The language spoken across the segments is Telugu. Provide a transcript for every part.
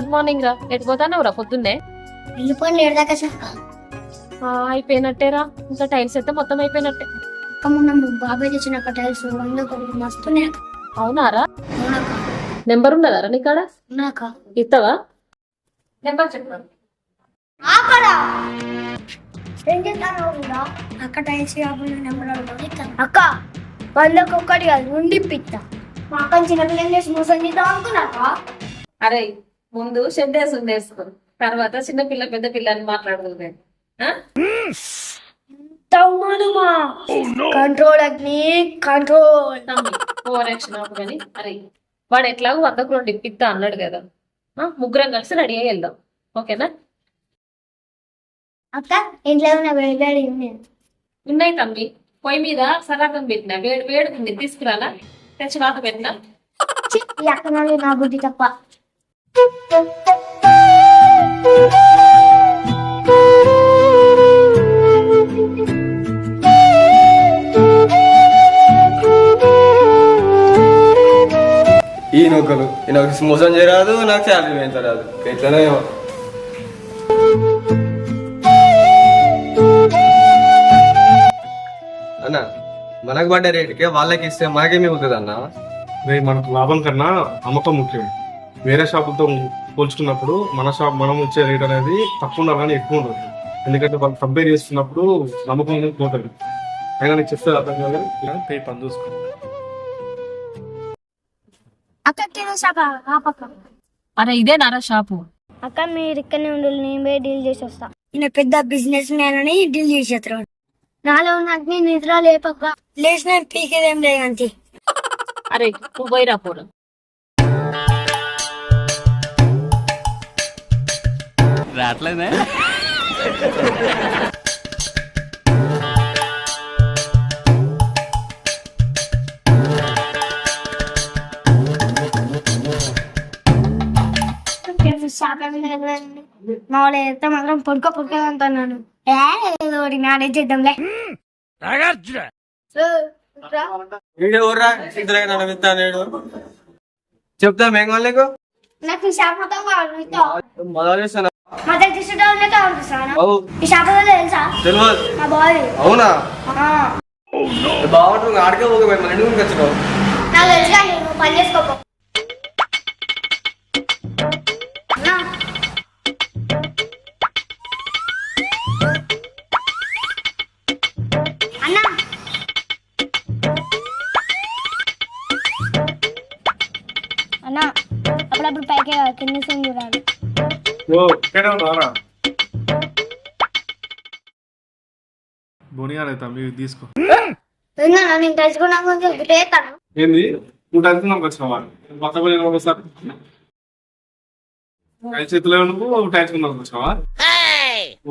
గుడ్ మార్నింగ్ రా. ఎటు పోతావు రా పొద్దున్నే? వెళ్ళిపోయి ఏడదాకా అయిపోయినట్టేరా. ఇంకా టైల్స్ అయితే మొత్తం అయిపోయినట్టే. మొన్న బాబాయ్ తెచ్చిన టైల్స్ మస్తున్నాయి. అవునారా? నెంబర్ ఉన్నదారా నీ కాడ? ఇస్తావా? నెంబర్ చెప్పు. అక్క టైల్స్ నెంబర్ అక్క 100కి ఒక్కటి కాదు ఉండి పిత్తా మా అక్క చిన్నపిల్లలు చేసి మోసం చేద్దాం అనుకున్నాక. అరే ముందు షెడ్ వేసుకో, తర్వాత చిన్న పిల్ల పెద్ద పిల్ల అని మాట్లాడుతుంది. కంట్రోల్ అగ్ని కంట్రోల్. ఓవర్ యాక్షన్ కానీ. అరే వాడు ఎట్లాగో 100కు 2 ఇప్పిస్తా అన్నాడు కదా, ముగ్గురం కలిసి రెడీ అయ్యి వెళ్దాం. ఓకేనా? అక్క ఇంట్లో ఉన్న వేడి ఉన్నాయి తమ్మి. పొయ్యి మీద సరాకం పెట్టినా, వేడి వేడుకుంది. తీసుకురాలా? తెచ్చి వాత పెట్టినా. అక్క నా బుద్ధి తప్ప. ఈ నౌకలు నాకు మోసం చేయరాదు, నాకు శాలరీ పెంచరాదు. ఎట్లనే అన్న మనకు పడ్డ రేటుకే వాళ్ళకి ఇస్తే మనకేమి అవుతుంది అన్న? మనకు లాభం కన్నా అమ్మకం ముఖ్యం. వేరే షాపులతో పోల్చుకున్నప్పుడు మన షాప్ మనం ఇచ్చే రేట్ అనేది తక్కువ ఉండాలి కానీ ఎక్కువ ఉండదు. ఎందుకంటే వాళ్ళు కంపేర్ చేస్తున్నప్పుడు నమ్మకం అనేది పోతుంది. అయినా నీకు చెప్తే అర్థం కాదు, పే పని చూసుకో. అరే ఇదే నారా షాపు. అక్క మీరు ఇక్కడనే ఉండాలి, నేను పోయి డీల్ చేసి వస్తా. నేను పెద్ద బిజినెస్ మ్యాన్ అని డీల్ చేసేస్తాడు. నాలో నాకు నిద్ర లేపక్క లేచిన పీకేదేం లేదంతే. అరే నువ్వు పోయిరా పోరా. రావట్లేదే. ఎంత మాత్రం పొడుకోదంటున్నాను. ఏదో మేనేజ్ చేద్దాంలే. చెప్తా మేము నీకు నాకు ఈ షాప్ మొత్తం కావాలి. మొదలు చేస్తాను. మా దగ్గర ఈ షాప్ తెలుసా? తెలియదు. మా బాయ్. అవునా? బాగుంటుంది. ఆడికే పోకపోయి మన ఇంటికి వచ్చినావు. నాకు తెలుసు కానీ నువ్వు పని చేసుకోపో. అన్నా అప్పుడప్పుడు పైకి కింద చూడాలి. బోనియాలు అవుతా మీరు తీసుకో. నేను తెలుసుకున్నాను. ఏంది నువ్వు టైల్స్ వచ్చినావా? కొత్త పని ఒకసారి టైల్స్ చేతిలో నువ్వు టైల్స్ వచ్చినావా?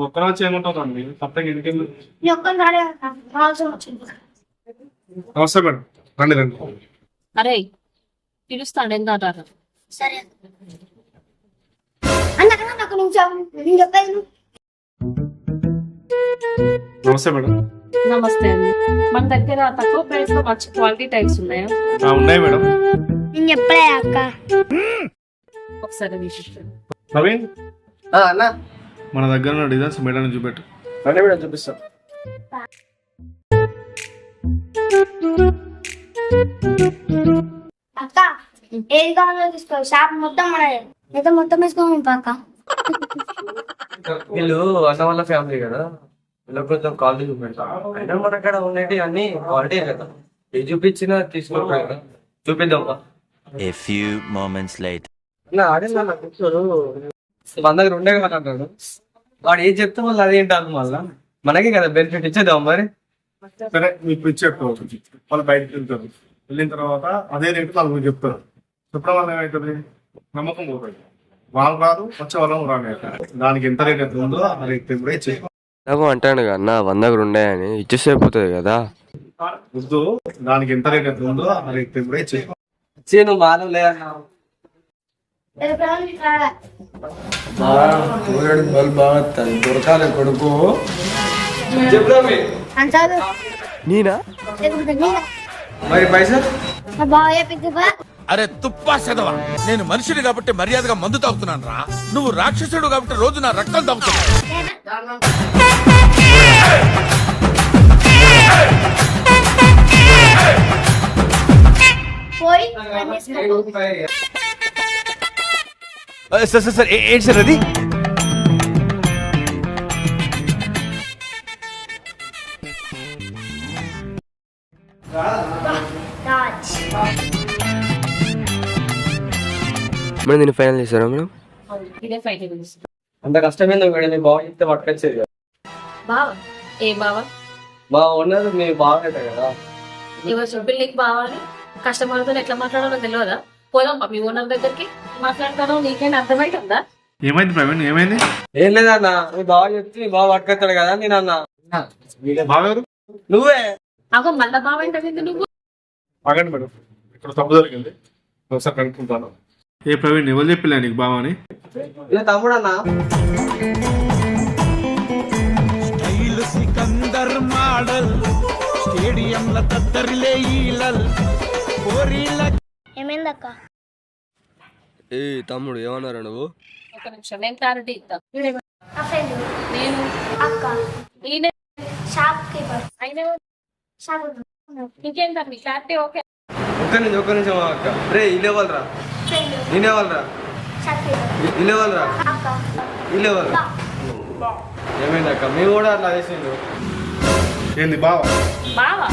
ఒక్కన వచ్చి ఏముంటావు అండి? కొత్తగా ఇంటికి నమస్తే మేడం, రండి రండి. అరే పిలుస్తాడు ఎంత అంటారు? సరే నాకు నేను చెప్పేది. నమస్తే మేడం. నమస్తే అండి. మన దగ్గర తక్కువ ప్రైస్ లో మంచి క్వాలిటీ టైల్స్ ఉన్నాయా? ఉన్నాయి మేడం. నేను చెప్పలే అక్క. ఒకసారి నవీన్ అన్న మన దగ్గర ఉన్న డిజైన్స్ మేడం చూపెట్టు. రండి మేడం చూపిస్తాం. అక్క ఏది కావాలో తీసుకో. షాప్ మొత్తం మనదే. అయితే మొత్తం వేసుకోమని పక్క. వీళ్ళు అన్న వాళ్ళ ఫ్యామిలీ కదా, వీళ్ళకి కొంచెం క్వాలిటీ చూపెడతాం. అయినా మన కాడ ఉండేవి అన్ని క్వాలిటీ కదా, ఏ చూపించినా తీసుకుంటారు కదా. చూపిద్దాం. A few moments later. ఆడే కూర్చోడు 100 ఉండే కదా అంటాడు. వాడు ఏం చెప్తే వాళ్ళు అదేంటారు, మళ్ళా మనకి కదా బెనిఫిట్ ఇచ్చేద్దాం మరి. సరే మీకు ఇచ్చేసుకోవచ్చు. వాళ్ళు బయటకు వెళ్తారు, వెళ్ళిన తర్వాత అదే రేటు వాళ్ళు చెప్తారు. చెప్పడం వల్ల ఏమవుతుంది? నమ్మకం పోతుంది. వాళ్ళు రాదు, వచ్చే వాళ్ళం రాని. దానికి ఎంత రేట్ ఎంత ఉందో ఆ రేట్ కూడా ఇచ్చేయాలి. అంటాను అన్న 100 ఉండేయని ఇచ్చేసేపోతుంది కదా. వద్దు, దానికి ఎంత రేట్ ఎంత ఉందో ఆ రేట్ కూడా ఇచ్చేయాలి. నువ్వు మానవ లేదన్నా దొరకాలి కొడుకు. నేనా? మరి పైసా బాగా అరే తుప్పా సెదవా, నేను మనిషిని కాబట్టి మర్యాదగా మందు తాగుతున్నాను రా. నువ్వు రాక్షసుడు కాబట్టి రోజు నా రక్తం తాగుతున్నావు. పోయి పని చేసుకో. సార్ సార్ సార్ ఏంటి సార్ అది? రాజ్ మేడం దీన్ని ఫైనల్ చేశారా మేడం? ఇదే ఫైనల్ చేసి అంత కష్టమైంది మేడం, మీ బాగా చెప్తే పట్టుకొచ్చేది కదా. బావా ఏ బావా మా ఉన్నది మీ బాగా కదా. ఎవరు చెప్పి నీకు బావా అని? కస్టమర్తో ఎట్లా మాట్లాడాలో తెలియదా? పోదాం మీ ఓనర్ దగ్గరికి మాట్లాడతానో నీకేంటి అర్థమవుతుందా? ఏమైంది ప్రవీణ్, ఏమైంది? ఏం లేదన్నా, మీ బాగా చెప్తే మీ బాగా పట్టుకొస్తాడు కదా నేను అన్నా. బాగారు నువ్వే అగో మళ్ళా బావ ఏంటది నువ్వు? ఆగండి మేడం, ఇక్కడ తప్పు జరిగింది, ఒకసారి కనుక్కుంటాను. ఏ ప్రవీణ్, ఎవరు చెప్పలే నీకు బావా అని? ఇలా తమ్ముడు అన్నా. స్టైల్ సికందర్ మోడల్ స్టేడియంల తత్తరిలే ఈలల్ కోరిల. ఏమైందక్క? ఏ తమ్ముడు ఏమన్నారా నువ్వు? ఒక నిమిషం నేను క్లారిటీ ఇస్తా. నా ఫ్రెండ్ నేను అక్క ఈయన షాప్ కీపర్ అయినా షాప్ ఇంకేంటా మీ క్లారిటీ? ఓకే ఒక్క నిమిషం అక్క. రే ఇల్లే వాళ్ళరా, ఫ్రెండ్ నేనే వాళ్ళరా, షాప్ కీపర్ ఇల్లే వాళ్ళరా, అక్క ఇల్లే వాళ్ళరా. ఏమైంది అక్క, మీ కూడా అట్లా చేసిండు. ఏంది బావా? బావా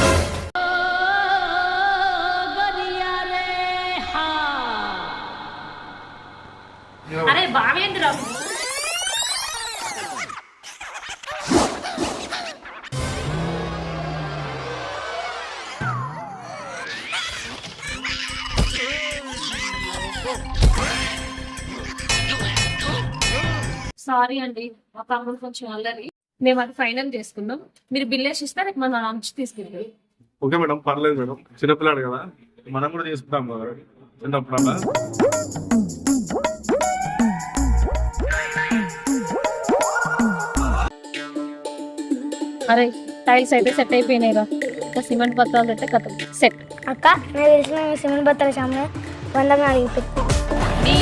అరే బావేంద్రా సారీ అండి, మా తమ్ముడు కొంచెం అల్లరి. మేము అది ఫైనల్ చేసుకున్నాం. మీరు బిల్ వేసి ఇస్తే రేపు మన లంచ్ తీసుకెళ్తారు. ఓకే మేడం, పర్లేదు మేడం, చిన్నపిల్లాడు కదా, మనం కూడా తీసుకుంటాం కదా చిన్నప్పుడు. అరే టైల్స్ అయితే సెట్ అయిపోయినాయిరా, ఇంకా సిమెంట్ పత్రాలు అయితే కథ సెట్. అక్క నేను తెలిసిన సిమెంట్ బత్తల షామ్లో 100 అడిగి నీ